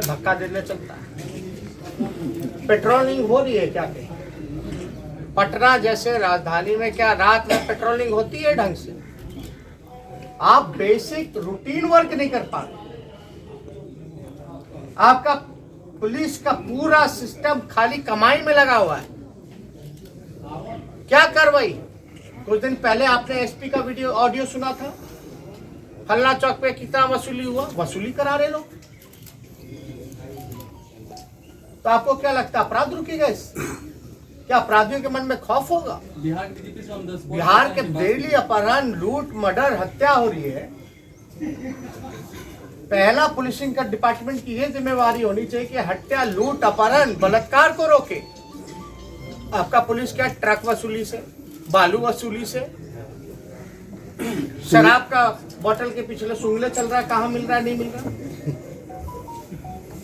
में धक्का देने चलता है। पेट्रोलिंग हो रही है क्या कहीं? पटना जैसे राजधानी में क्या रात में पेट्रोलिंग होती है ढंग से? आप बेसिक रूटीन वर्क नहीं कर पाते। आपका पुलिस का पूरा सिस्टम खाली कमाई में लगा हुआ है। क्या कार्रवाई? कुछ दिन पहले आपने एसपी का वीडियो ऑडियो सुना था, फलना चौक पे कितना वसूली हुआ, वसूली करा रहे लोग। तो आपको क्या लगता है अपराध रुकेगा इससे? क्या अपराधियों के मन में खौफ होगा? बिहार के डेली अपहरण, लूट, मर्डर, हत्या हो रही है। पहला पुलिसिंग का डिपार्टमेंट की यह जिम्मेवारी होनी चाहिए कि हत्या, लूट, अपहरण, बलात्कार को रोके। आपका पुलिस क्या ट्रक वसूली से, बालू वसूली से, शराब का बोतल के पिछले सुंगले चल रहा है, कहाँ मिल रहा है, नहीं मिल रहा।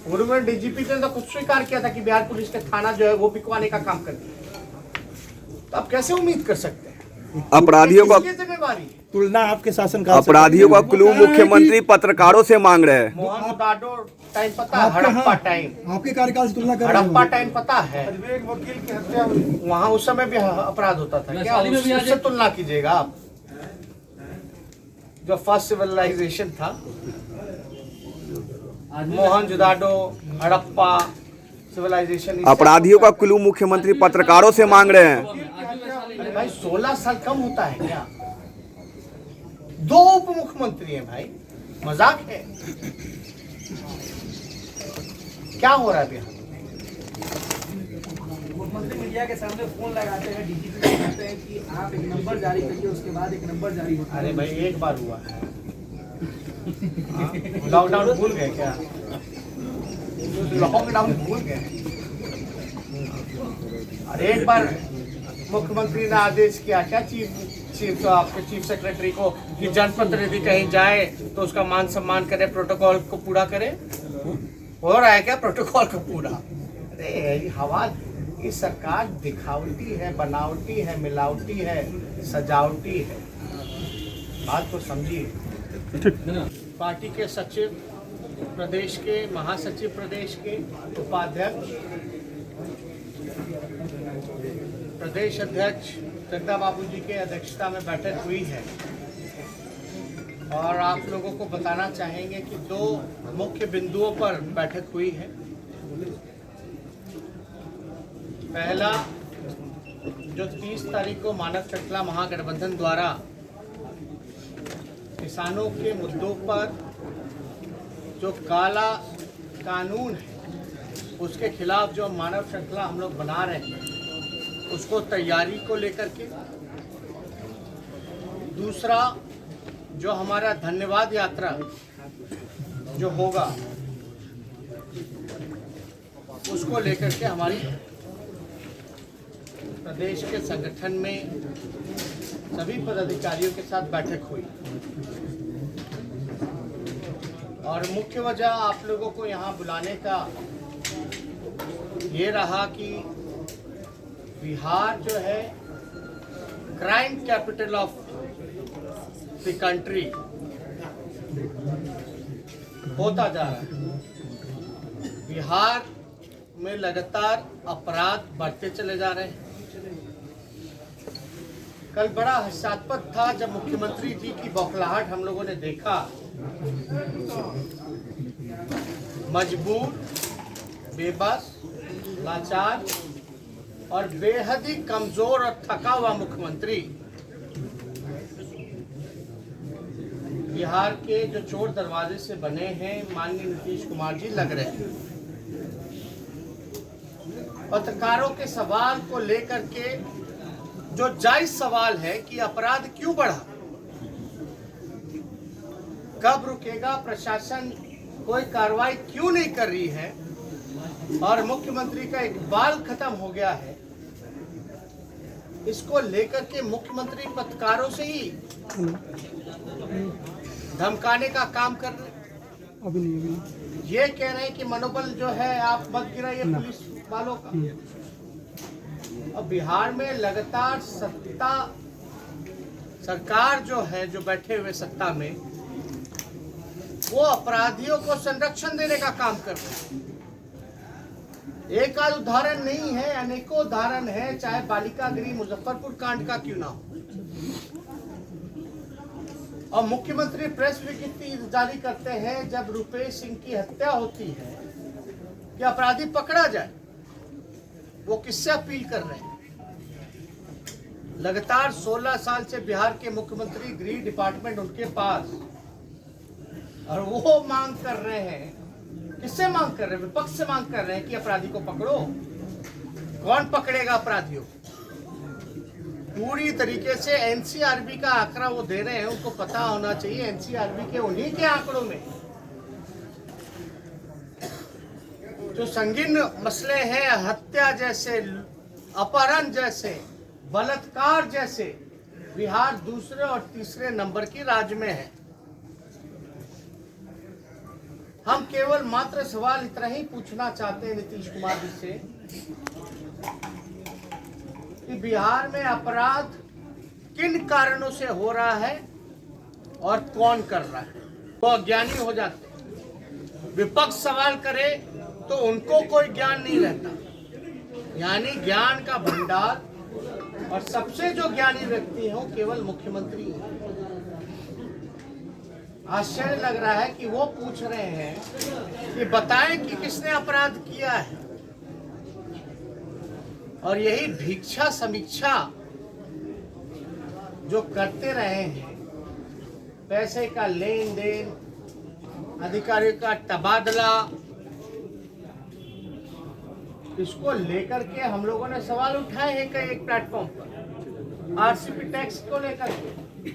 पूर्व में डीजीपी ने तो खुद स्वीकार किया था कि बिहार पुलिस के थाना जो है वो बिकवाने का काम करती है। तो आप कैसे उम्मीद कर सकते हैं? अपराधियों का जिम्मेवारी तुलना आपके शासनकाल से अपराधियों का क्लू मुख्यमंत्री पत्रकारों से मांग रहे हैं। मोहन दाडो टाइम पता है? हड़प्पा टाइम, आपके कार्यकाल से तुलना कर रहे हैं। हड़प्पा टाइम पता है? वकील की हत्या वहाँ उस समय भी अपराध होता था क्या? उससे तुलना कीजिएगा आप। जो फर्स्ट सिविलाइजेशन था, मोहनजोदाड़ो, हड़प्पा सिविलाइजेशन। अपराधियों का क्लू मुख्यमंत्री पत्रकारों से मांग रहे हैं। अरे भाई 16 साल कम होता है क्या? 2 उप मुख्यमंत्री हैं भाई, मजाक है? क्या हो रहा है बिहार? मुख्यमंत्री मीडिया के सामने फोन लगाते हैं, डीजीपी को कहते हैं कि आप एक नंबर जारी करिए, उसके बाद एक नंबर जारी होता है। अरे भाई एक बार हुआ है, लॉकडाउन भूल गए क्या? लॉकडाउन भूल गए? अरे एक बार मुख्यमंत्री ने आदेश किया क्या चीफ तो आपके चीफ सेक्रेटरी को कि जनप्रतिनिधि कहीं जाए तो उसका मान सम्मान करे, प्रोटोकॉल को पूरा करे। हो रहा है क्या प्रोटोकॉल को पूरा? अरे हवा, ये सरकार दिखावटी है, बनावटी है, मिलावटी है, सजावटी है। बात को समझिए। पार्टी के सचिव प्रदेश के, महासचिव प्रदेश के, उपाध्यक्ष, प्रदेश अध्यक्ष जगदा बाबू जी के अध्यक्षता में बैठक हुई है और आप लोगों को बताना चाहेंगे कि 2 मुख्य बिंदुओं पर बैठक हुई है। पहला, जो 30 तारीख को मानव श्रृंखला महागठबंधन द्वारा किसानों के मुद्दों पर जो काला कानून है उसके खिलाफ जो मानव श्रृंखला हम लोग बना रहे हैं, उसको तैयारी को लेकर के। दूसरा, जो हमारा धन्यवाद यात्रा जो होगा उसको लेकर के हमारी प्रदेश के संगठन में सभी पदाधिकारियों के साथ बैठक हुई। और मुख्य वजह आप लोगों को यहाँ बुलाने का ये रहा कि बिहार जो है crime capital of the country होता जा रहा है। बिहार में लगातार अपराध बढ़ते चले जा रहे हैं। कल बड़ा हास्यास्पद था जब मुख्यमंत्री जी की बौखलाहट हम लोगों ने देखा। मजबूर, बेबस, लाचार और बेहद ही कमजोर और थका हुआ मुख्यमंत्री बिहार के जो चोर दरवाजे से बने हैं माननीय नीतीश कुमार जी लग रहे हैं। पत्रकारों के सवाल को लेकर के जो जायज सवाल है कि अपराध क्यों बढ़ा, कब रुकेगा, प्रशासन कोई कार्रवाई क्यों नहीं कर रही है और मुख्यमंत्री का इकबाल खत्म हो गया है, इसको लेकर के मुख्यमंत्री पत्रकारों से ही धमकाने का काम कर रहे हैं। ये कह रहे हैं कि मनोबल जो है आप मत गिराइए पुलिस वालों का। और बिहार में लगातार सरकार जो है, जो बैठे हुए सत्ता में, वो अपराधियों को संरक्षण देने का काम कर रहे हैं। एक आध उदाहरण नहीं है, अनेकों उदाहरण है, चाहे बालिका गृह मुजफ्फरपुर कांड का क्यों ना हो। और मुख्यमंत्री प्रेस विज्ञप्ति जारी करते हैं जब रुपेश सिंह की हत्या होती है कि अपराधी पकड़ा जाए। वो किससे अपील कर रहे हैं? लगातार 16 साल से बिहार के मुख्यमंत्री गृह डिपार्टमेंट उनके पास, और वो मांग कर रहे हैं। किससे मांग कर रहे हैं? विपक्ष से मांग कर रहे हैं कि अपराधी को पकड़ो। कौन पकड़ेगा अपराधियों? पूरी तरीके से एनसीआरबी का आंकड़ा वो दे रहे हैं। उनको पता होना चाहिए एनसीआरबी के उन्हीं के आंकड़ों में जो संगीन मसले हैं, हत्या जैसे, अपहरण जैसे, बलात्कार जैसे, बिहार दूसरे और तीसरे नंबर की राज्य में है। हम केवल मात्र सवाल इतना ही पूछना चाहते हैं नीतीश कुमार जी से कि बिहार में अपराध किन कारणों से हो रहा है और कौन कर रहा है। वो अज्ञानी हो जाते हैं। विपक्ष सवाल करे तो उनको कोई ज्ञान नहीं रहता, यानी ज्ञान का भंडार, और सबसे जो ज्ञानी व्यक्ति है वो केवल मुख्यमंत्री है। आश्चर्य लग रहा है कि वो पूछ रहे हैं कि बताएं कि किसने अपराध किया है, और यही भिक्षा समीक्षा जो करते रहे हैं, पैसे का लेन देन, अधिकारियों का तबादला, इसको लेकर के हम लोगों ने सवाल उठाए हैं कई एक प्लेटफॉर्म पर। आरसीपी टैक्स को लेकर के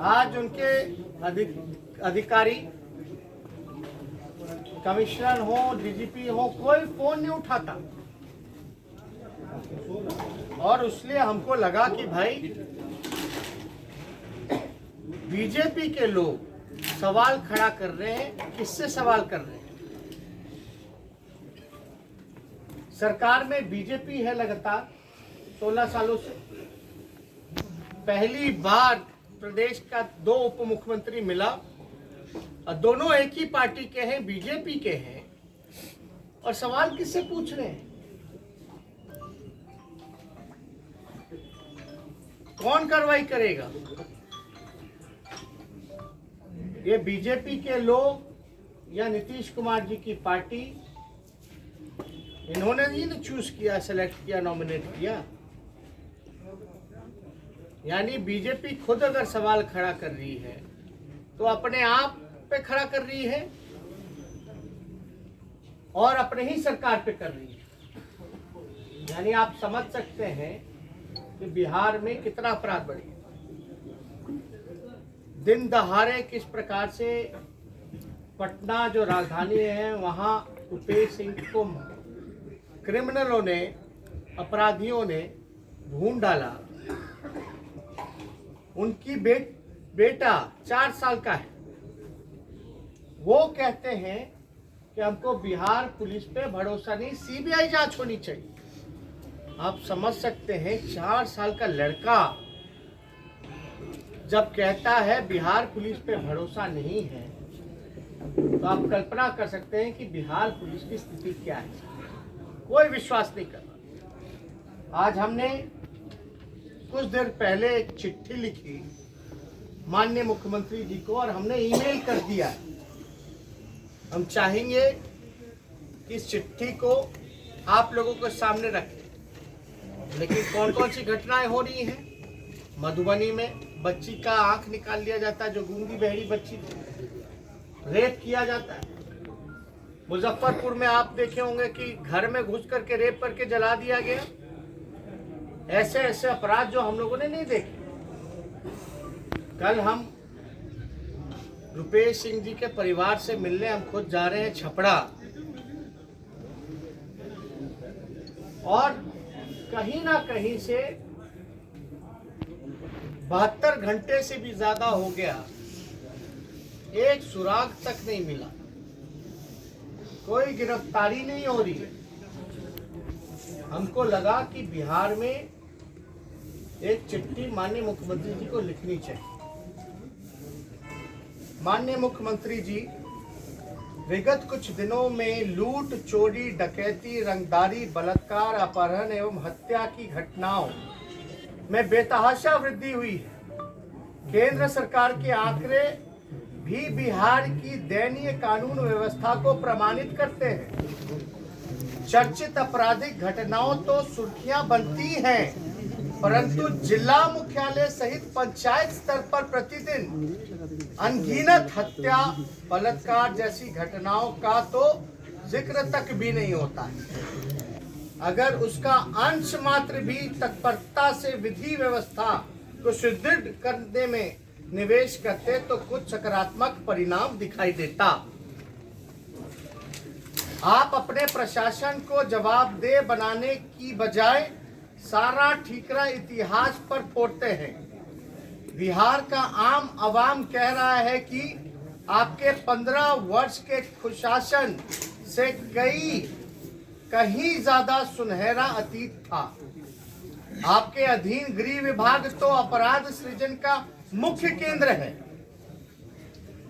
आज उनके अधिकारी, कमिश्नर हो, डीजीपी हो, कोई फोन नहीं उठाता। और इसलिए हमको लगा कि भाई बीजेपी के लोग सवाल खड़ा कर रहे हैं। किससे सवाल कर रहे हैं? सरकार में बीजेपी है लगातार 16 सालों से। पहली बार प्रदेश का 2 उप मुख्यमंत्री मिला और दोनों एक ही पार्टी के हैं, बीजेपी के हैं, और सवाल किससे पूछ रहे हैं? कौन कार्रवाई करेगा? ये बीजेपी के लोग या नीतीश कुमार जी की पार्टी? इन्होंने ही ना चूज किया, सेलेक्ट किया, नॉमिनेट किया। यानी बीजेपी खुद अगर सवाल खड़ा कर रही है तो अपने आप पे खड़ा कर रही है और अपने ही सरकार पे कर रही है। यानी आप समझ सकते हैं कि बिहार में कितना अपराध बढ़ गया। दिन दहाड़े किस प्रकार से पटना जो राजधानी है वहां रुपेश सिंह को क्रिमिनलों ने, अपराधियों ने ढूंढ डाला। उनकी बेटा 4 साल का है। वो कहते हैं कि हमको बिहार पुलिस पे भरोसा नहीं, सीबीआई जांच होनी चाहिए। आप समझ सकते हैं 4 साल का लड़का जब कहता है बिहार पुलिस पे भरोसा नहीं है, तो आप कल्पना कर सकते हैं कि बिहार पुलिस की स्थिति क्या है। कोई विश्वास नहीं कर रहा। आज हमने कुछ देर पहले एक चिट्ठी लिखी माननीय मुख्यमंत्री जी को और हमने ईमेल कर दिया। हम चाहेंगे कि इस चिट्ठी को आप लोगों के सामने रखें। लेकिन कौन कौन सी घटनाएं हो रही हैं? मधुबनी में बच्ची का आंख निकाल लिया जाता है, जो गूंगी बहरी बच्ची थी, रेप किया जाता है। मुजफ्फरपुर में आप देखे होंगे कि घर में घुस करके रेप करके जला दिया गया। ऐसे ऐसे अपराध जो हम लोगों ने नहीं देखे। कल हम रुपेश सिंह जी के परिवार से मिलने हम खुद जा रहे हैं छपरा, और कहीं ना कहीं से 72 घंटे से भी ज्यादा हो गया, एक सुराग तक नहीं मिला, कोई गिरफ्तारी नहीं हो रही। हमको लगा कि बिहार में एक चिट्ठी माननीय मुख्यमंत्री जी को लिखनी चाहिए। माननीय मुख्यमंत्री जी, विगत कुछ दिनों में लूट, चोरी, डकैती, रंगदारी, बलात्कार, अपहरण एवं हत्या की घटनाओं में बेतहाशा वृद्धि हुई है। केंद्र सरकार के आंकड़े भी बिहार की दयनीय कानून व्यवस्था को प्रमाणित करते हैं। चर्चित आपराधिक घटनाओं तो सुर्खियां बनती हैं, परंतु जिला मुख्यालय सहित पंचायत स्तर पर प्रतिदिन अनगिनत हत्या, बलात्कार जैसी घटनाओं का तो जिक्र तक भी नहीं होता है। अगर उसका अंश मात्र भी तत्परता से विधि व्यवस्था को सुदृढ़ करने में निवेश करते तो कुछ सकारात्मक परिणाम दिखाई देता। आप अपने प्रशासन को जवाबदेह बनाने की बजाय सारा ठीकरा इतिहास पर फोड़ते हैं। बिहार का आम आवाम कह रहा है कि आपके 15 वर्ष के कुशासन से कहीं ज्यादा सुनहरा अतीत था। आपके अधीन गृह विभाग तो अपराध सृजन का मुख्य केंद्र है।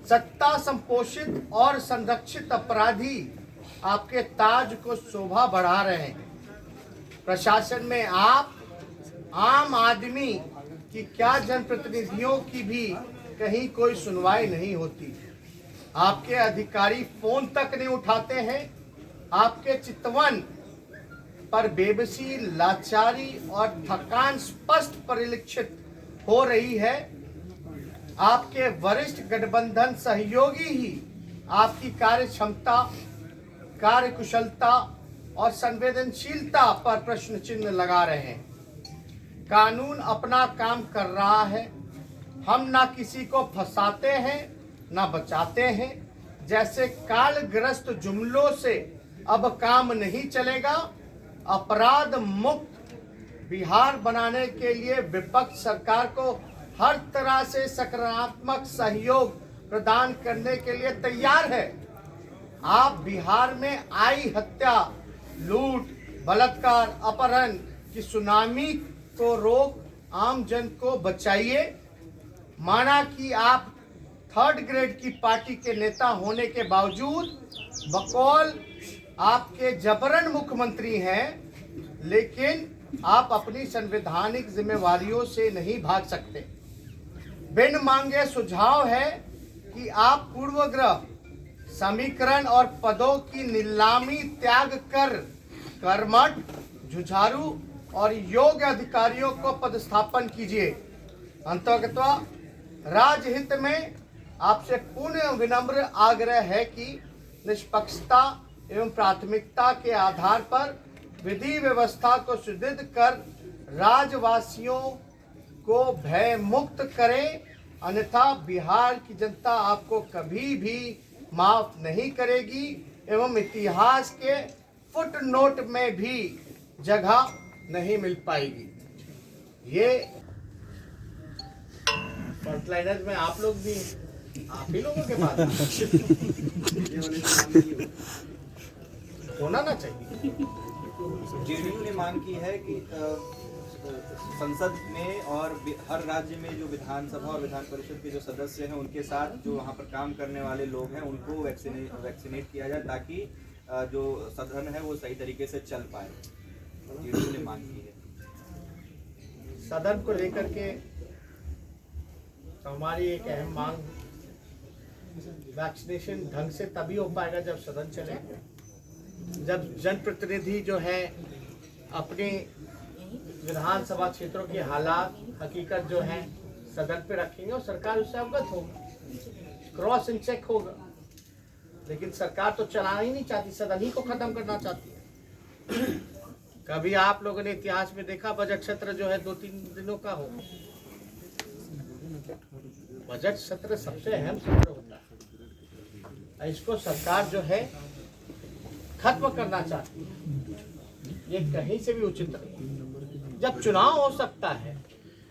सत्ता संपोषित और संरक्षित अपराधी आपके ताज को शोभा बढ़ा रहे हैं। प्रशासन में आप आम आदमी की क्या, जनप्रतिनिधियों की भी कहीं कोई सुनवाई नहीं होती। आपके अधिकारी फोन तक नहीं उठाते हैं। आपके चितवन पर बेबसी, लाचारी और थकान स्पष्ट परिलक्षित हो रही है। आपके वरिष्ठ गठबंधन सहयोगी ही आपकी कार्य क्षमता, कार्यकुशलता और संवेदनशीलता पर प्रश्न चिन्ह लगा रहे हैं। कानून अपना काम कर रहा है। हम ना किसी को फंसाते हैं ना बचाते हैं। जैसे कालग्रस्त जुमलों से अब काम नहीं चलेगा। अपराध मुक्त बिहार बनाने के लिए विपक्ष सरकार को हर तरह से सकारात्मक सहयोग प्रदान करने के लिए तैयार है। आप बिहार में आई हत्या, लूट, बलात्कार, अपहरण की सुनामी को रोक आम जन को बचाइए। माना कि आप थर्ड ग्रेड की पार्टी के नेता होने के बावजूद बकौल आपके जबरन मुख्यमंत्री हैं, लेकिन आप अपनी संवैधानिक जिम्मेवारियों से नहीं भाग सकते। बिन मांगे सुझाव है कि आप पूर्वग्रह, समीकरण और पदों की नीलामी त्याग कर कर्मठ, जुझारू और योग्य अधिकारियों को पदस्थापन कीजिए। अंततः राजहित में आपसे पुनः विनम्र आग्रह है कि निष्पक्षता एवं प्राथमिकता के आधार पर विधि व्यवस्था को सुदृढ़ कर राज्यवासियों को भय मुक्त करें, अन्यथा बिहार की जनता आपको कभी भी माफ नहीं करेगी एवं इतिहास के फुटनोट में भी जगह नहीं मिल पाएगी। ये फ्रंटलाइनर्स में आप लोग भी, आप ही लोगों के पास होना ना चाहिए। जेडीयू ने मांग की है कि संसद में और हर राज्य में जो विधानसभा और विधान परिषद के जो सदस्य हैं उनके साथ जो वहाँ पर काम करने वाले लोग हैं उनको वैक्सीनेट किया जाए ताकि जो सदन है वो सही तरीके से चल पाए। जेडीयू ने मांग की है। सदन को लेकर के तो हमारी एक अहम मांग, वैक्सीनेशन ढंग से तभी हो पाएगा जब सदन चले, जब जनप्रतिनिधि जो है अपने विधानसभा क्षेत्रों के हालात, हकीकत जो है सदन पे रखेंगे और सरकार उससे अवगत होगा, क्रॉस एंड चेक होगा। लेकिन सरकार तो चलाना ही नहीं चाहती, सदन ही को खत्म करना चाहती है। कभी आप लोगों ने इतिहास में देखा बजट सत्र जो है 2-3 दिनों का हो? बजट सत्र सबसे अहम सत्र होता है। इसको सरकार जो है खत्म करना चाहती है। ये कहीं से भी उचित नहीं। जब चुनाव हो सकता है।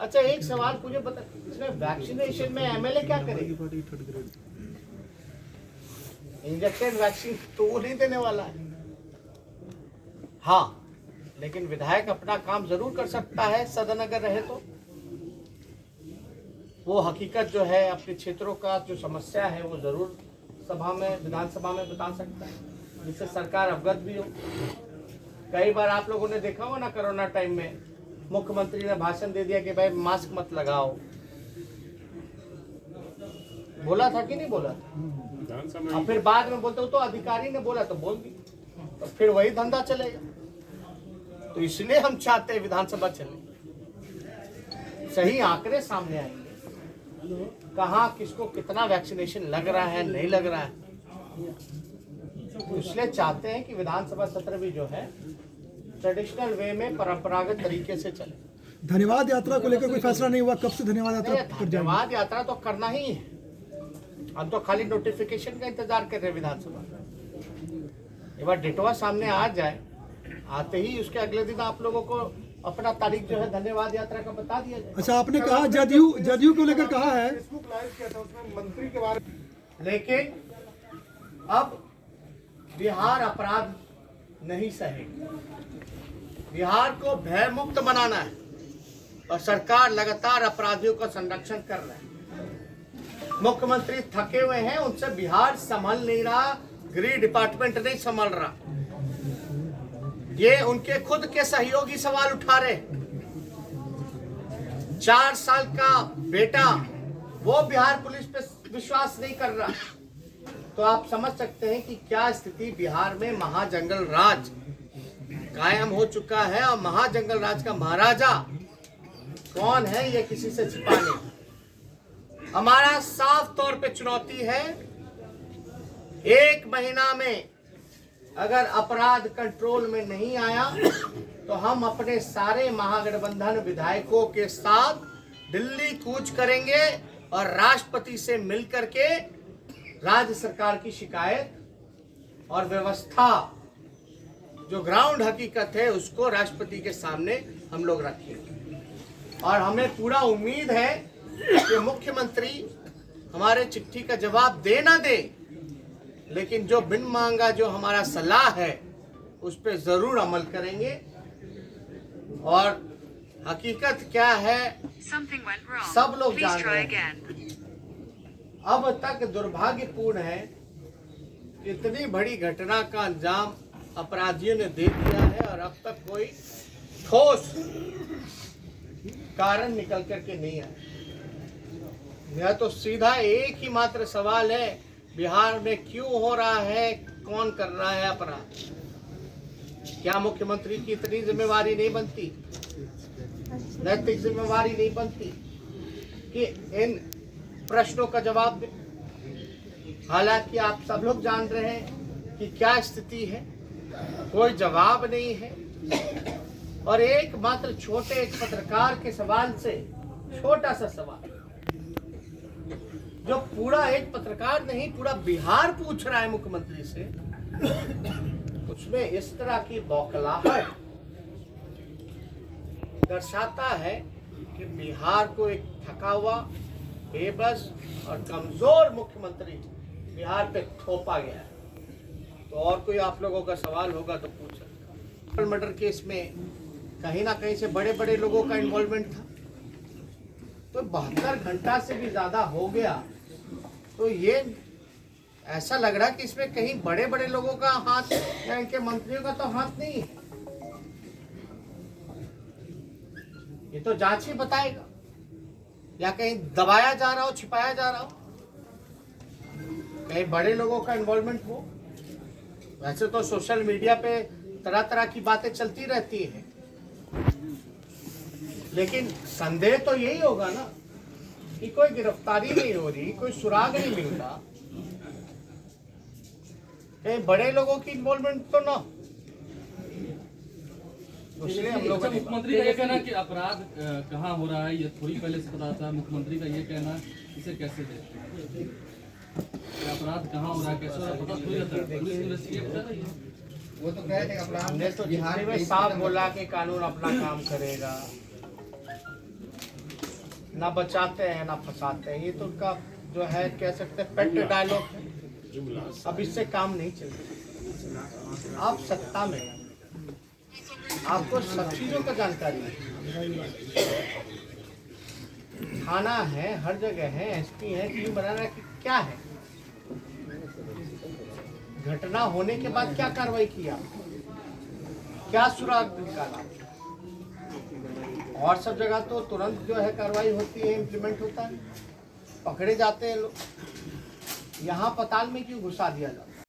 अच्छा, एक सवाल मुझे बता, इसमें वैक्सीनेशन में एमएलए क्या करेगा? इंजेक्शन वैक्सीन तो वो नहीं देने वाला है। हाँ, लेकिन विधायक अपना काम जरूर कर सकता है, सदन अगर रहे तो। वो हकीकत जो है अपने क्षेत्रों का जो समस्या है वो ज़रूर सभा में, विधानसभा में बता सकता है, जिससे सरकार अवगत भी हो। कई बार आप लोगों ने देखा हो ना, कोरोना टाइम में मुख्यमंत्री ने भाषण दे दिया कि भाई मास्क मत लगाओ, बोला था कि नहीं बोला था? और फिर बाद में बोलते हो तो अधिकारी ने बोला तो बोल दी, तो फिर वही धंधा चलेगा। तो इसलिए हम चाहते हैं विधानसभा चले, सही आंकड़े सामने आएंगे, कहाँ किसको कितना वैक्सीनेशन लग रहा है, नहीं लग रहा है। तो इसलिए चाहते हैं कि विधानसभा सत्र भी जो है ट्रेडिशनल वे में, परंपरागत तरीके से चले। धन्यवाद यात्रा को लेकर कोई फैसला नहीं हुआ, कब से धन्यवाद यात्रा कर जाएंगे? धन्यवाद यात्रा तो करना ही है, हम तो खाली नोटिफिकेशन का इंतजार कर रहे हैं विधानसभा। एक बार डेटवा सामने आ जाए, आते ही उसके अगले दिन आप लोगों को अपना तारीख जो है धन्यवाद यात्रा का बता दिया जाए। अच्छा, आपने कहा जदयू को लेकर कहा है, मंत्री के बारे में, लेकिन अब बिहार अपराध नहीं सहेगी। बिहार को भय मुक्त बनाना है और सरकार लगातार अपराधियों का संरक्षण कर रहा है। मुख्यमंत्री थके हुए हैं, उनसे बिहार संभल नहीं रहा, गृह डिपार्टमेंट नहीं संभल रहा। ये उनके खुद के सहयोगी सवाल उठा रहे। 4 साल का बेटा वो बिहार पुलिस पे विश्वास नहीं कर रहा। तो आप समझ सकते हैं कि क्या स्थिति बिहार में महाजंगल राज कायम हो चुका है, और महाजंगल राज का महाराजा कौन है ये किसी से छिपा नहीं। हमारा साफ तौर पे चुनौती है, 1 महीना में अगर अपराध कंट्रोल में नहीं आया तो हम अपने सारे महागठबंधन विधायकों के साथ दिल्ली कूच करेंगे और राष्ट्रपति से मिलकर के राज्य सरकार की शिकायत और व्यवस्था जो ग्राउंड हकीकत है उसको राष्ट्रपति के सामने हम लोग रखेंगे। और हमें पूरा उम्मीद है कि मुख्यमंत्री हमारे चिट्ठी का जवाब दे ना दे, लेकिन जो बिन मांगा जो हमारा सलाह है उस पर जरूर अमल करेंगे। और हकीकत क्या है सब लोग जान रहे हैं। अब तक दुर्भाग्यपूर्ण है, इतनी बड़ी घटना का अंजाम अपराधियों ने दे दिया है और अब तक कोई ठोस कारण निकल करके नहीं आया। यह तो सीधा एक ही मात्र सवाल है, बिहार में क्यों हो रहा है, कौन कर रहा है अपराध? क्या मुख्यमंत्री की इतनी जिम्मेवारी नहीं बनती, नैतिक जिम्मेवारी नहीं बनती कि इन प्रश्नों का जवाब दे? हालांकि आप सब लोग जान रहे हैं कि क्या स्थिति है, कोई जवाब नहीं है। और एक मात्र छोटे एक पत्रकार के सवाल से, छोटा सा सवाल जो पूरा एक पत्रकार नहीं पूरा बिहार पूछ रहा है मुख्यमंत्री से, उसमें इस तरह की बौखलाहट दर्शाता है कि बिहार को एक थका हुआ, बेबस और कमजोर मुख्यमंत्री बिहार पे थोपा गया है। तो और कोई आप लोगों का सवाल होगा तो पूछ सकते हैं। मर्डर केस में कहीं ना कहीं से बड़े बड़े लोगों का इन्वॉल्वमेंट था, तो 72 घंटा से भी ज्यादा हो गया, तो ये ऐसा लग रहा है कि इसमें कहीं बड़े बड़े लोगों का हाथ या इनके मंत्रियों का तो हाथ नहीं है। ये तो जांच ही बताएगा, या कहीं दबाया जा रहा हो, छिपाया जा रहा हो, कहीं बड़े लोगों का इन्वॉल्वमेंट हो। वैसे तो सोशल मीडिया पे तरह तरह की बातें चलती रहती हैं, लेकिन संदेह तो यही होगा ना कि कोई गिरफ्तारी नहीं हो रही, कोई सुराग नहीं मिल रहा, कहीं बड़े लोगों की इन्वॉल्वमेंट तो ना। इसलिए हम लोग मुख्यमंत्री का ये कहना कि अपराध कहाँ हो रहा है ये थोड़ी पहले से पता था, मुख्यमंत्री का ये कहना, इसे कैसे देखते हैं? अपराध कहाँ हो रहा है, कैसे हो रहा है, पता थोड़ी रहता है, पुलिस इन्वेस्टिगेट कर रही है। वो तो कह रहे थे अपराध हमने तो बिहार में साफ बोला कि कानून अपना काम करेगा, ना बचाते हैं ना फंसाते हैं। ये तो उनका जो है कह सकते हैं पेट डायलॉग है। अब इससे काम नहीं चलता। आप सत्ता में, आपको सब चीजों का जानकारी है। थाना है, हर जगह है, एसपी है, टीम बना रहा है कि क्या है? घटना होने के बाद क्या कार्रवाई किया, क्या सुराग निकाला? और सब जगह तो तुरंत जो है कार्रवाई होती है, इम्प्लीमेंट होता है, पकड़े जाते हैं लोग। यहाँ पताल में क्यों घुसा दिया जाता है?